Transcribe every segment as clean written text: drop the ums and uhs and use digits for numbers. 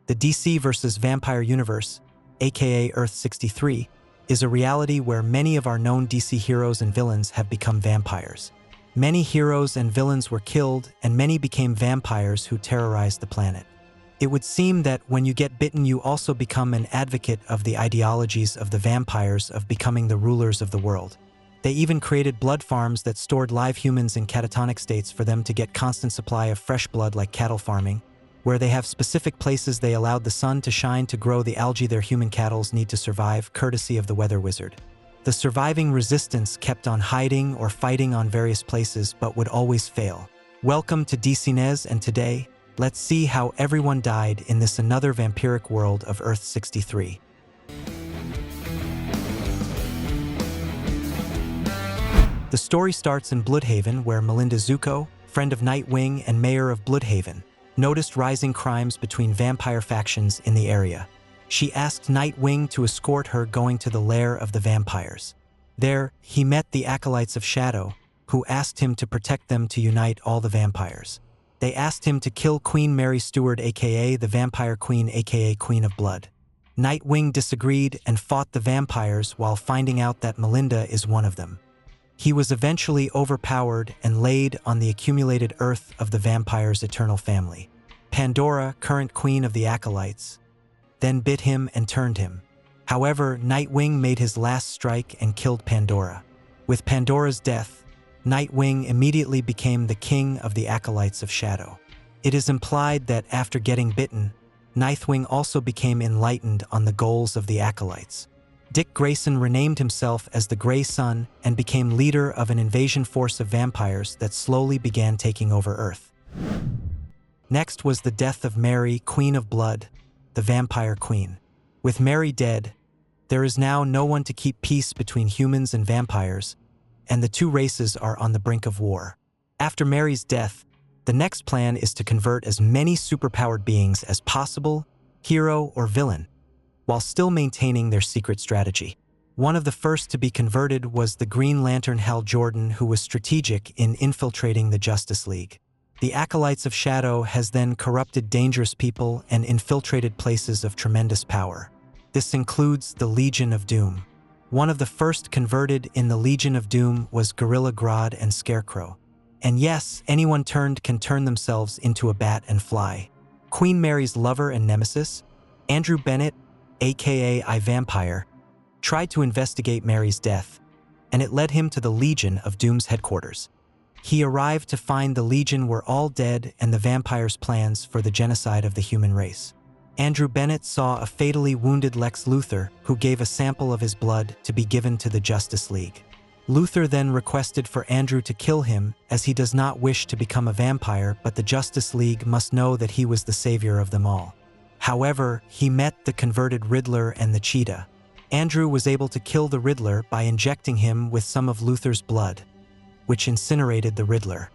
The DC vs. Vampire Universe, aka Earth 63, is a reality where many of our known DC heroes and villains have become vampires. Many heroes and villains were killed, and many became vampires who terrorized the planet. It would seem that when you get bitten, you also become an advocate of the ideologies of the vampires of becoming the rulers of the world. They even created blood farms that stored live humans in catatonic states for them to get constant supply of fresh blood, like cattle farming, where they have specific places they allowed the sun to shine to grow the algae their human cattle need to survive, courtesy of the weather wizard. The surviving resistance kept on hiding or fighting on various places, but would always fail. Welcome to DCNES, and today, let's see how everyone died in this another vampiric world of Earth 63. The story starts in Bloodhaven, where Melinda Zuko, friend of Nightwing and mayor of Bloodhaven, noticed rising crimes between vampire factions in the area. She asked Nightwing to escort her going to the lair of the vampires. There, he met the Acolytes of Shadow, who asked him to protect them to unite all the vampires. They asked him to kill Queen Mary Stuart, aka the Vampire Queen, aka Queen of Blood. Nightwing disagreed and fought the vampires while finding out that Melinda is one of them. He was eventually overpowered and laid on the accumulated earth of the vampire's eternal family. Pandora, current queen of the Acolytes, then bit him and turned him. However, Nightwing made his last strike and killed Pandora. With Pandora's death, Nightwing immediately became the king of the Acolytes of Shadow. It is implied that after getting bitten, Nightwing also became enlightened on the goals of the Acolytes. Dick Grayson renamed himself as the Grey Sun and became leader of an invasion force of vampires that slowly began taking over Earth. Next was the death of Mary, Queen of Blood, the Vampire Queen. With Mary dead, there is now no one to keep peace between humans and vampires, and the two races are on the brink of war. After Mary's death, the next plan is to convert as many superpowered beings as possible, hero or villain, while still maintaining their secret strategy. One of the first to be converted was the Green Lantern Hal Jordan, who was strategic in infiltrating the Justice League. The Acolytes of Shadow has then corrupted dangerous people and infiltrated places of tremendous power. This includes the Legion of Doom. One of the first converted in the Legion of Doom was Gorilla Grodd and Scarecrow. And yes, anyone turned can turn themselves into a bat and fly. Queen Mary's lover and nemesis, Andrew Bennett, aka I-Vampire, tried to investigate Mary's death, and it led him to the Legion of Doom's headquarters. He arrived to find the Legion were all dead and the vampires' plans for the genocide of the human race. Andrew Bennett saw a fatally wounded Lex Luthor, who gave a sample of his blood to be given to the Justice League. Luthor then requested for Andrew to kill him, as he does not wish to become a vampire, but the Justice League must know that he was the savior of them all. However, he met the converted Riddler and the Cheetah. Andrew was able to kill the Riddler by injecting him with some of Luthor's blood, which incinerated the Riddler.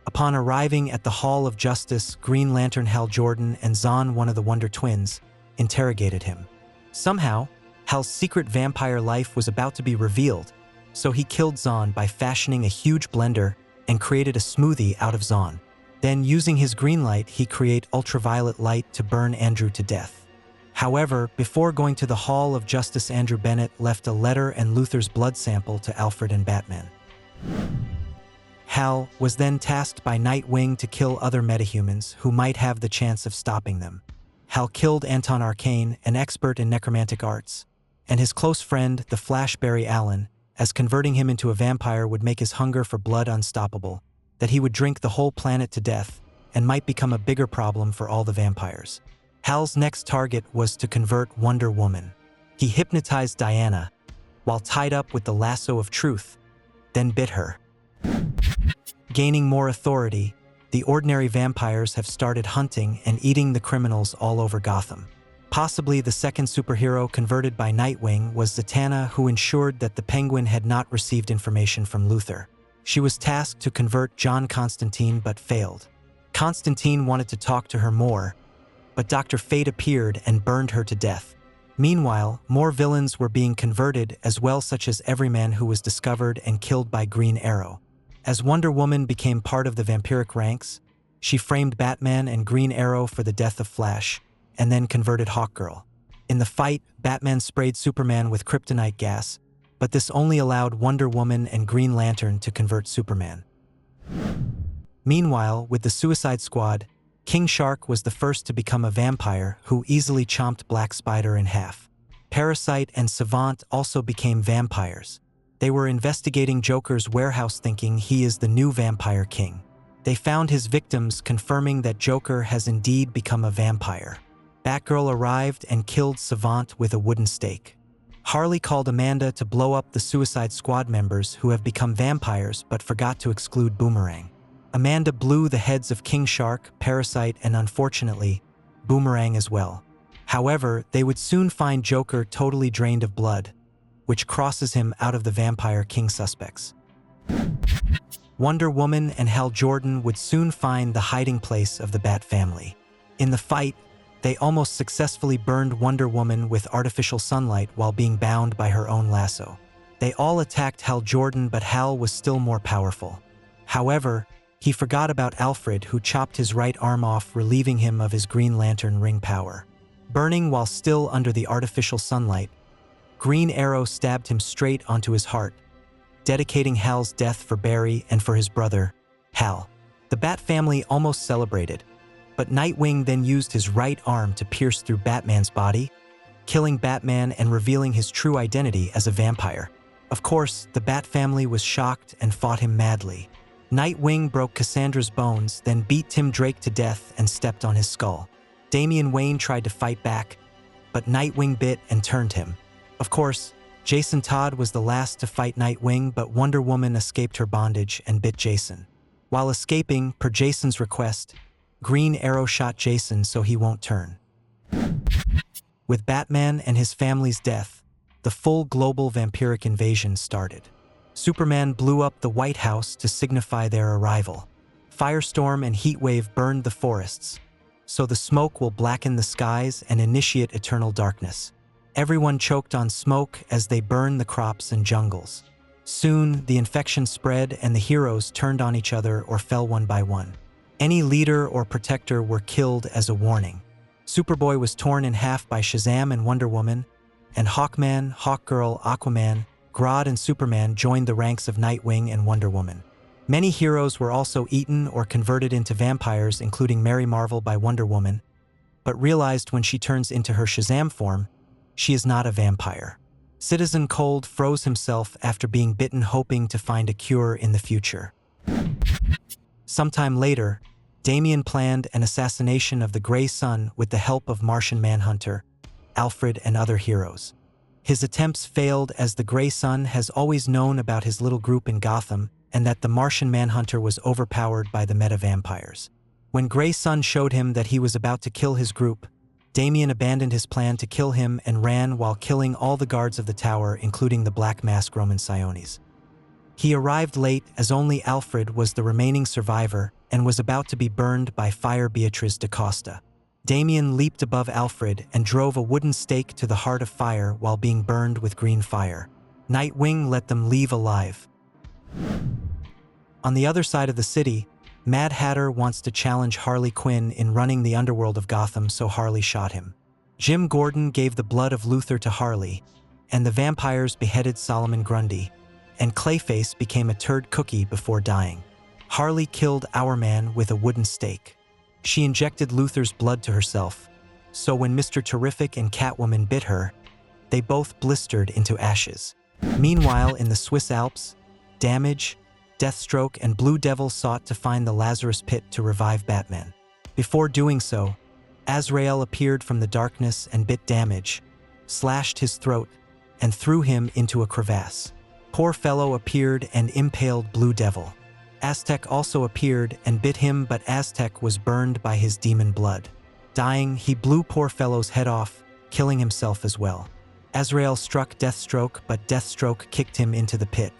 Upon arriving at the Hall of Justice, Green Lantern Hal Jordan and Zon, one of the Wonder Twins, interrogated him. Somehow, Hal's secret vampire life was about to be revealed, so he killed Zon by fashioning a huge blender and created a smoothie out of Zon. Then, using his green light, he created ultraviolet light to burn Andrew to death. However, before going to the Hall of Justice, Andrew Bennett left a letter and Luthor's blood sample to Alfred and Batman. Hal was then tasked by Nightwing to kill other metahumans who might have the chance of stopping them. Hal killed Anton Arcane, an expert in necromantic arts, and his close friend, the Flash Barry Allen, as converting him into a vampire would make his hunger for blood unstoppable, that he would drink the whole planet to death and might become a bigger problem for all the vampires. Hal's next target was to convert Wonder Woman. He hypnotized Diana while tied up with the lasso of truth, then bit her. Gaining more authority, the ordinary vampires have started hunting and eating the criminals all over Gotham. Possibly the second superhero converted by Nightwing was Zatanna, who ensured that the Penguin had not received information from Luthor. She was tasked to convert John Constantine but failed. Constantine wanted to talk to her more, but Dr. Fate appeared and burned her to death. Meanwhile, more villains were being converted as well, such as Everyman, who was discovered and killed by Green Arrow. As Wonder Woman became part of the vampiric ranks, She framed Batman and Green Arrow for the death of Flash, and then converted Hawkgirl. In the fight, Batman sprayed Superman with kryptonite gas, but this only allowed Wonder Woman and Green Lantern to convert Superman. Meanwhile, with the Suicide Squad, King Shark was the first to become a vampire who easily chomped Black Spider in half. Parasite and Savant also became vampires. They were investigating Joker's warehouse thinking he is the new vampire king. They found his victims, confirming that Joker has indeed become a vampire. Batgirl arrived and killed Savant with a wooden stake. Harley called Amanda to blow up the Suicide Squad members who have become vampires but forgot to exclude Boomerang. Amanda blew the heads of King Shark, Parasite, and unfortunately, Boomerang as well. However, they would soon find Joker totally drained of blood, which crosses him out of the Vampire King suspects. Wonder Woman and Hal Jordan would soon find the hiding place of the Bat family. In the fight, they almost successfully burned Wonder Woman with artificial sunlight while being bound by her own lasso. They all attacked Hal Jordan, but Hal was still more powerful. However, he forgot about Alfred, who chopped his right arm off, relieving him of his Green Lantern ring power. Burning while still under the artificial sunlight, Green Arrow stabbed him straight onto his heart, dedicating Hal's death for Barry and for his brother, Hal. The Bat family almost celebrated, but Nightwing then used his right arm to pierce through Batman's body, killing Batman and revealing his true identity as a vampire. Of course, the Bat family was shocked and fought him madly. Nightwing broke Cassandra's bones, then beat Tim Drake to death and stepped on his skull. Damian Wayne tried to fight back, but Nightwing bit and turned him. Of course, Jason Todd was the last to fight Nightwing, but Wonder Woman escaped her bondage and bit Jason. While escaping, per Jason's request, Green Arrow shot Jason so he won't turn. With Batman and his family's death, the full global vampiric invasion started. Superman blew up the White House to signify their arrival. Firestorm and Heatwave burned the forests, so the smoke will blacken the skies and initiate eternal darkness. Everyone choked on smoke as they burned the crops and jungles. Soon, the infection spread and the heroes turned on each other or fell one by one. Any leader or protector were killed as a warning. Superboy was torn in half by Shazam and Wonder Woman, and Hawkman, Hawkgirl, Aquaman, Grodd, and Superman joined the ranks of Nightwing and Wonder Woman. Many heroes were also eaten or converted into vampires, including Mary Marvel by Wonder Woman, but realized when she turns into her Shazam form, she is not a vampire. Citizen Cold froze himself after being bitten, hoping to find a cure in the future. Sometime later, Damian planned an assassination of the Grey Sun with the help of Martian Manhunter, Alfred, and other heroes. His attempts failed, as the Grey Sun has always known about his little group in Gotham and that the Martian Manhunter was overpowered by the meta-vampires. When Grey Sun showed him that he was about to kill his group, Damian abandoned his plan to kill him and ran while killing all the guards of the tower, including the Black Mask Roman Siones. He arrived late, as only Alfred was the remaining survivor and was about to be burned by Fire Beatriz da Costa. Damian leaped above Alfred and drove a wooden stake to the heart of fire while being burned with green fire. Nightwing let them leave alive. On the other side of the city, Mad Hatter wants to challenge Harley Quinn in running the underworld of Gotham, so Harley shot him. Jim Gordon gave the blood of Luthor to Harley, and the vampires beheaded Solomon Grundy, and Clayface became a turd cookie before dying. Harley killed Hourman with a wooden stake. She injected Luthor's blood to herself, so when Mr. Terrific and Catwoman bit her, they both blistered into ashes. Meanwhile, in the Swiss Alps, Damage, Deathstroke, and Blue Devil sought to find the Lazarus Pit to revive Batman. Before doing so, Azrael appeared from the darkness and bit Damage, slashed his throat, and threw him into a crevasse. Poor Fellow appeared and impaled Blue Devil. Aztec also appeared and bit him, but Aztec was burned by his demon blood. Dying, he blew Poor Fellow's head off, killing himself as well. Azrael struck Deathstroke, but Deathstroke kicked him into the pit.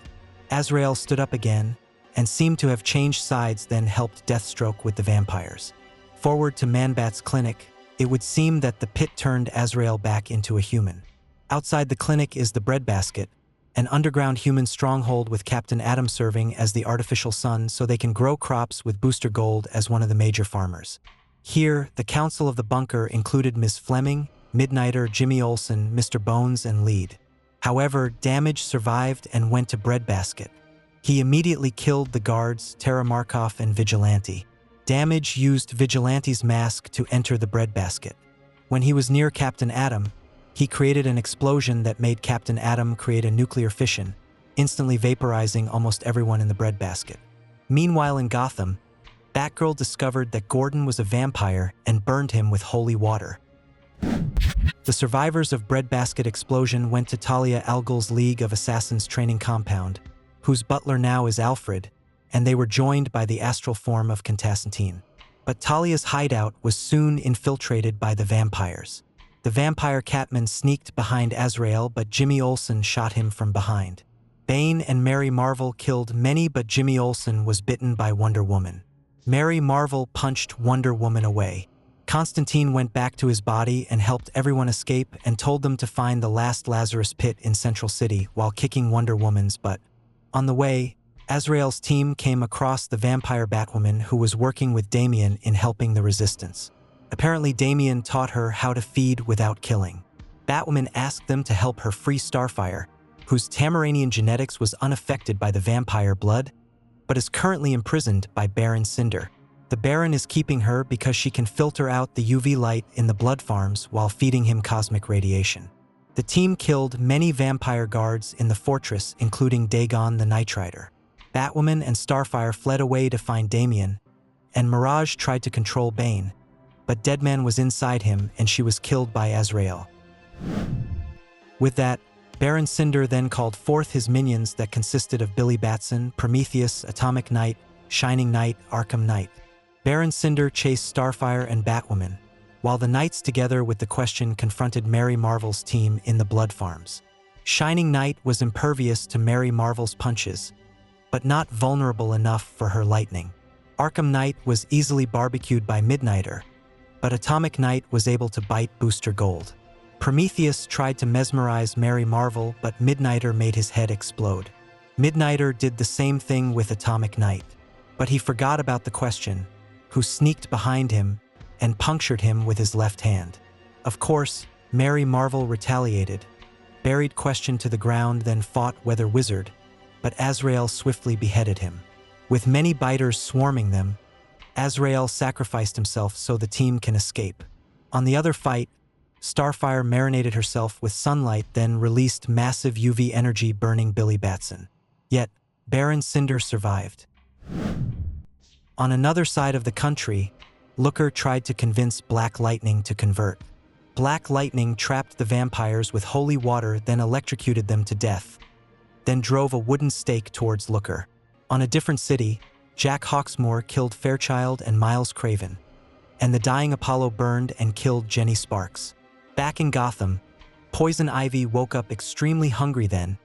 Azrael stood up again and seemed to have changed sides, then helped Deathstroke with the vampires. Forward to Man-Bat's clinic, it would seem that the pit turned Azrael back into a human. Outside the clinic is the breadbasket, an underground human stronghold with Captain Atom serving as the artificial sun so they can grow crops with Booster Gold as one of the major farmers. Here, the council of the bunker included Ms. Fleming, Midnighter, Jimmy Olsen, Mr. Bones, and Lead. However, Damage survived and went to Breadbasket. He immediately killed the guards, Tara Markov and Vigilante. Damage used Vigilante's mask to enter the breadbasket. When he was near Captain Atom, he created an explosion that made Captain Atom create a nuclear fission, instantly vaporizing almost everyone in the breadbasket. Meanwhile in Gotham, Batgirl discovered that Gordon was a vampire and burned him with holy water. The survivors of Breadbasket explosion went to Talia al Ghul's League of Assassins training compound, whose butler now is Alfred, and they were joined by the astral form of Constantine. But Talia's hideout was soon infiltrated by the vampires. The vampire Catman sneaked behind Azrael, but Jimmy Olsen shot him from behind. Bane and Mary Marvel killed many, but Jimmy Olsen was bitten by Wonder Woman. Mary Marvel punched Wonder Woman away. Constantine went back to his body and helped everyone escape and told them to find the last Lazarus pit in Central City while kicking Wonder Woman's butt. On the way, Azrael's team came across the vampire Batwoman who was working with Damian in helping the resistance. Apparently Damian taught her how to feed without killing. Batwoman asked them to help her free Starfire, whose Tamaranian genetics was unaffected by the vampire blood, but is currently imprisoned by Baron Cinder. The Baron is keeping her because she can filter out the UV light in the blood farms while feeding him cosmic radiation. The team killed many vampire guards in the fortress, including Dagon the Knight Rider. Batwoman and Starfire fled away to find Damian, and Mirage tried to control Bane, but Deadman was inside him and she was killed by Azrael. With that, Baron Cinder then called forth his minions that consisted of Billy Batson, Prometheus, Atomic Knight, Shining Knight, Arkham Knight. Baron Cinder chased Starfire and Batwoman, while the Knights together with the Question confronted Mary Marvel's team in the blood farms. Shining Knight was impervious to Mary Marvel's punches, but not vulnerable enough for her lightning. Arkham Knight was easily barbecued by Midnighter, but Atomic Knight was able to bite Booster Gold. Prometheus tried to mesmerize Mary Marvel, but Midnighter made his head explode. Midnighter did the same thing with Atomic Knight, but he forgot about the Question, who sneaked behind him and punctured him with his left hand. Of course, Mary Marvel retaliated, buried Question to the ground, then fought Weather Wizard, but Azrael swiftly beheaded him. With many biters swarming them, Azrael sacrificed himself so the team can escape. On the other fight, Starfire marinated herself with sunlight, then released massive UV energy burning Billy Batson. Yet, Baron Cinder survived. On another side of the country, Looker tried to convince Black Lightning to convert. Black Lightning trapped the vampires with holy water, then electrocuted them to death, then drove a wooden stake towards Looker. On a different city, Jack Hawksmoor killed Fairchild and Miles Craven, and the dying Apollo burned and killed Jenny Sparks. Back in Gotham, Poison Ivy woke up extremely hungry, then,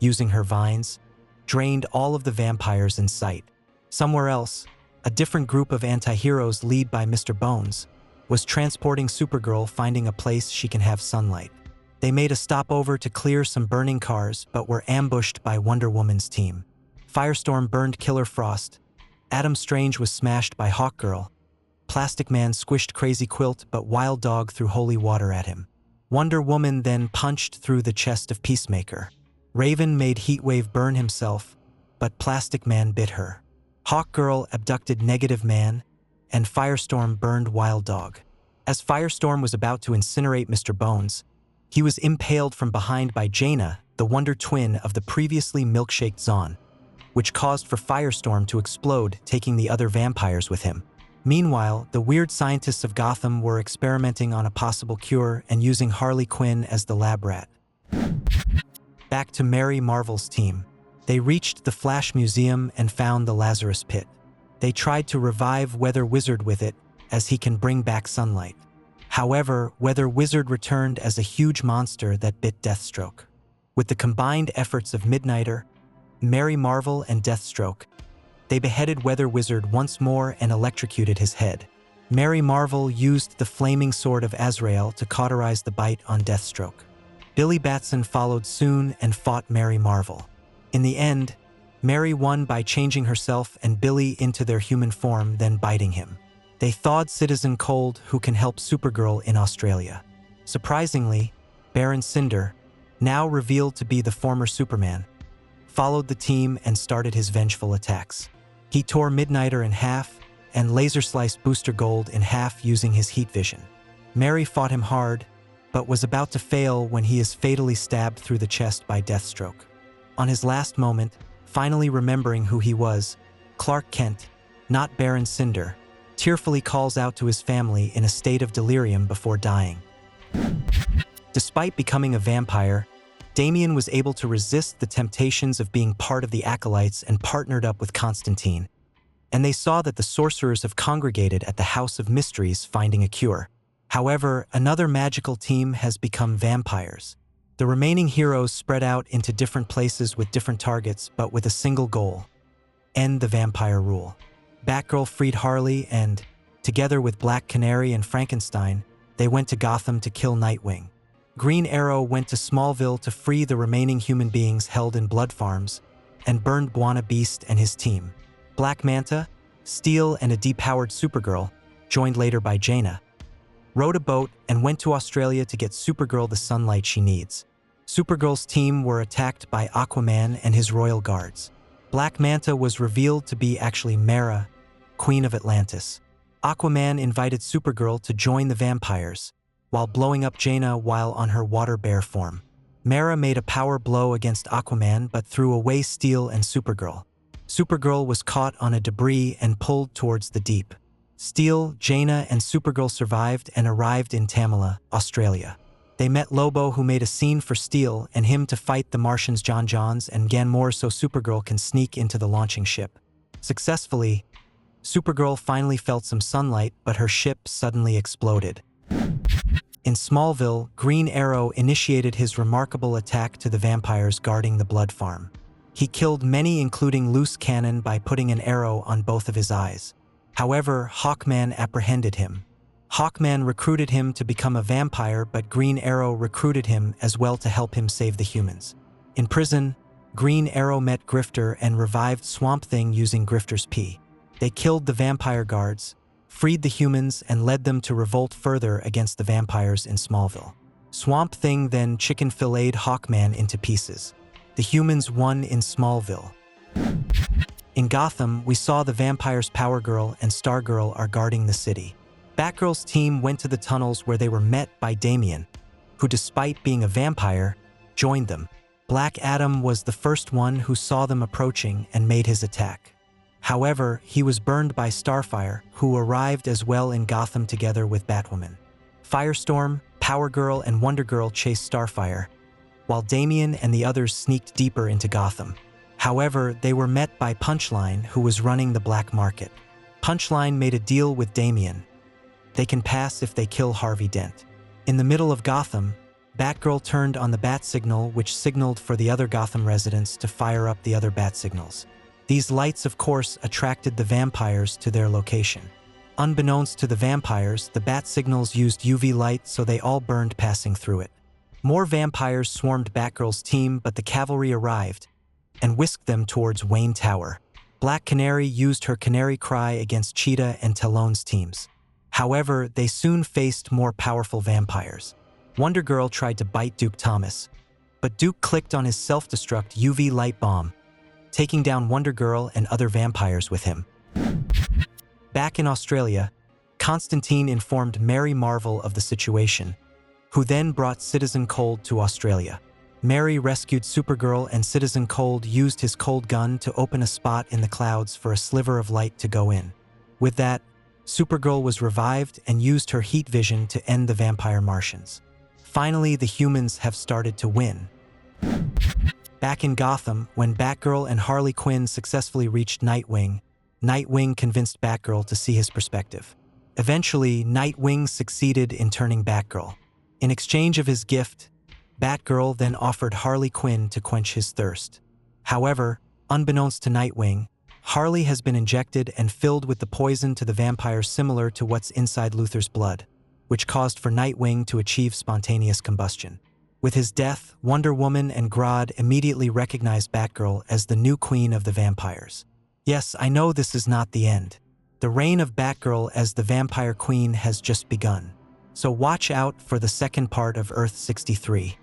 using her vines, drained all of the vampires in sight. Somewhere else, a different group of anti-heroes led by Mr. Bones was transporting Supergirl, finding a place she can have sunlight. They made a stopover to clear some burning cars, but were ambushed by Wonder Woman's team. Firestorm burned Killer Frost, Adam Strange was smashed by Hawkgirl, Plastic Man squished Crazy Quilt, but Wild Dog threw holy water at him. Wonder Woman then punched through the chest of Peacemaker. Raven made Heatwave burn himself, but Plastic Man bit her. Hawkgirl abducted Negative Man, and Firestorm burned Wild Dog. As Firestorm was about to incinerate Mr. Bones, he was impaled from behind by Jaina, the Wonder Twin of the previously milkshaked Zon, which caused for Firestorm to explode, taking the other vampires with him. Meanwhile, the weird scientists of Gotham were experimenting on a possible cure and using Harley Quinn as the lab rat. Back to Mary Marvel's team. They reached the Flash Museum and found the Lazarus Pit. They tried to revive Weather Wizard with it, as he can bring back sunlight. However, Weather Wizard returned as a huge monster that bit Deathstroke. With the combined efforts of Midnighter, Mary Marvel, and Deathstroke, they beheaded Weather Wizard once more and electrocuted his head. Mary Marvel used the flaming sword of Azrael to cauterize the bite on Deathstroke. Billy Batson followed soon and fought Mary Marvel. In the end, Mary won by changing herself and Billy into their human form, then biting him. They thawed Citizen Cold, who can help Supergirl in Australia. Surprisingly, Baron Cinder, now revealed to be the former Superman, followed the team and started his vengeful attacks. He tore Midnighter in half and laser-sliced Booster Gold in half using his heat vision. Mary fought him hard, but was about to fail when he is fatally stabbed through the chest by Deathstroke. On his last moment, finally remembering who he was, Clark Kent, not Baron Cinder, tearfully calls out to his family in a state of delirium before dying. Despite becoming a vampire, Damian was able to resist the temptations of being part of the Acolytes and partnered up with Constantine. And they saw that the sorcerers have congregated at the House of Mysteries, finding a cure. However, another magical team has become vampires. The remaining heroes spread out into different places with different targets, but with a single goal: end the vampire rule. Batgirl freed Harley and, together with Black Canary and Frankenstein, they went to Gotham to kill Nightwing. Green Arrow went to Smallville to free the remaining human beings held in blood farms, and burned Buona Beast and his team. Black Manta, Steel, and a depowered Supergirl, joined later by Jaina, rowed a boat and went to Australia to get Supergirl the sunlight she needs. Supergirl's team were attacked by Aquaman and his royal guards. Black Manta was revealed to be actually Mera, Queen of Atlantis. Aquaman invited Supergirl to join the vampires, while blowing up Jaina while on her water bear form. Mera made a power blow against Aquaman but threw away Steel and Supergirl. Supergirl was caught on a debris and pulled towards the deep. Steel, Jaina, and Supergirl survived and arrived in Tamala, Australia. They met Lobo, who made a scene for Steel and him to fight the Martians John Johns and Ganmore so Supergirl can sneak into the launching ship. Successfully, Supergirl finally felt some sunlight, but her ship suddenly exploded. In Smallville, Green Arrow initiated his remarkable attack to the vampires guarding the blood farm. He killed many, including Loose Cannon, by putting an arrow on both of his eyes. However, Hawkman apprehended him. Hawkman recruited him to become a vampire, but Green Arrow recruited him as well to help him save the humans. In prison, Green Arrow met Grifter and revived Swamp Thing using Grifter's pee. They killed the vampire guards, freed the humans, and led them to revolt further against the vampires in Smallville. Swamp Thing then chicken-filleted Hawkman into pieces. The humans won in Smallville. In Gotham, we saw the vampires Power Girl and Stargirl are guarding the city. Batgirl's team went to the tunnels where they were met by Damian, who, despite being a vampire, joined them. Black Adam was the first one who saw them approaching and made his attack. However, he was burned by Starfire, who arrived as well in Gotham together with Batwoman. Firestorm, Power Girl, and Wonder Girl chased Starfire, while Damian and the others sneaked deeper into Gotham. However, they were met by Punchline, who was running the black market. Punchline made a deal with Damian. They can pass if they kill Harvey Dent. In the middle of Gotham, Batgirl turned on the bat signal, which signaled for the other Gotham residents to fire up the other bat signals. These lights, of course, attracted the vampires to their location. Unbeknownst to the vampires, the bat signals used UV light, so they all burned passing through it. More vampires swarmed Batgirl's team, but the cavalry arrived and whisked them towards Wayne Tower. Black Canary used her canary cry against Cheetah and Talon's teams. However, they soon faced more powerful vampires. Wonder Girl tried to bite Duke Thomas, but Duke clicked on his self-destruct UV light bomb, taking down Wonder Girl and other vampires with him. Back in Australia, Constantine informed Mary Marvel of the situation, who then brought Citizen Cold to Australia. Mary rescued Supergirl, and Citizen Cold used his cold gun to open a spot in the clouds for a sliver of light to go in. With that, Supergirl was revived and used her heat vision to end the vampire Martians. Finally, the humans have started to win. Back in Gotham, when Batgirl and Harley Quinn successfully reached Nightwing, Nightwing convinced Batgirl to see his perspective. Eventually, Nightwing succeeded in turning Batgirl. In exchange of his gift, Batgirl then offered Harley Quinn to quench his thirst. However, unbeknownst to Nightwing, Harley has been injected and filled with the poison to the vampire similar to what's inside Luthor's blood, which caused for Nightwing to achieve spontaneous combustion. With his death, Wonder Woman and Grodd immediately recognized Batgirl as the new queen of the vampires. Yes, I know this is not the end. The reign of Batgirl as the vampire queen has just begun. So watch out for the second part of Earth 63.